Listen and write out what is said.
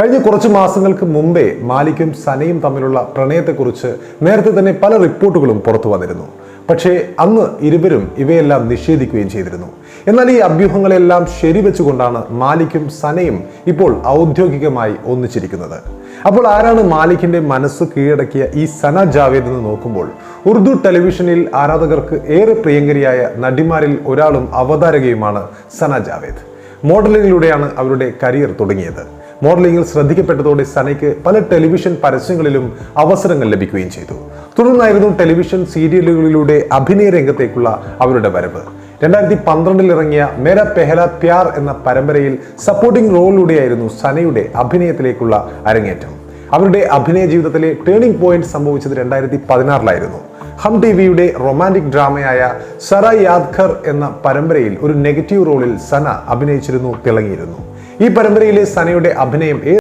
കഴിഞ്ഞ കുറച്ച് മാസങ്ങൾക്ക് മുമ്പേ മാലിക്കും സനയും തമ്മിലുള്ള പ്രണയത്തെക്കുറിച്ച് നേരത്തെ തന്നെ പല റിപ്പോർട്ടുകളും പുറത്തു വന്നിരുന്നു. പക്ഷേ അന്ന് ഇരുവരും ഇവയെല്ലാം നിഷേധിക്കുകയും ചെയ്തിരുന്നു. എന്നാൽ ഈ അഭ്യൂഹങ്ങളെല്ലാം ശരിവെച്ചുകൊണ്ടാണ് മാലിക്കും സനയും ഇപ്പോൾ ഔദ്യോഗികമായി ഒന്നിച്ചിരിക്കുന്നത്. അപ്പോൾ ആരാണ് മാലിക്കിന്റെ മനസ്സ് കീഴടക്കിയ ഈ സന ജാവേദ് എന്ന് നോക്കുമ്പോൾ ഉറുദു ടെലിവിഷനിൽ ആരാധകർക്ക് ഏറെ പ്രിയങ്കരിയായ നടിമാരിൽ ഒരാളും അവതാരകയുമാണ് സന ജാവേദ്. മോഡലിംഗിലൂടെയാണ് അവരുടെ കരിയർ തുടങ്ങിയത്. മോഡലിംഗിൽ ശ്രദ്ധിക്കപ്പെട്ടതോടെ സനയ്ക്ക് പല ടെലിവിഷൻ പരസ്യങ്ങളിലും അവസരങ്ങൾ ലഭിക്കുകയും ചെയ്തു. തുടർന്നായിരുന്നു ടെലിവിഷൻ സീരിയലുകളിലൂടെ അഭിനയ രംഗത്തേക്കുള്ള അവരുടെ വരവ്. 2012 ഇറങ്ങിയ മേരാ പെഹല പ്യാർ എന്ന പരമ്പരയിൽ സപ്പോർട്ടിംഗ് റോളിലൂടെയായിരുന്നു സനയുടെ അഭിനയത്തിലേക്കുള്ള അരങ്ങേറ്റം. അവരുടെ അഭിനയ ജീവിതത്തിലെ ടേണിംഗ് പോയിന്റ് സംഭവിച്ചത് 2016 ഹം ടിവിയുടെ റൊമാൻറ്റിക് ഡ്രാമയായ സറ യാദ്കർ എന്ന പരമ്പരയിൽ ഒരു നെഗറ്റീവ് റോളിൽ സന അഭിനയിച്ചിരുന്നു, തിളങ്ങിയിരുന്നു. ഈ പരമ്പരയിലെ സനയുടെ അഭിനയം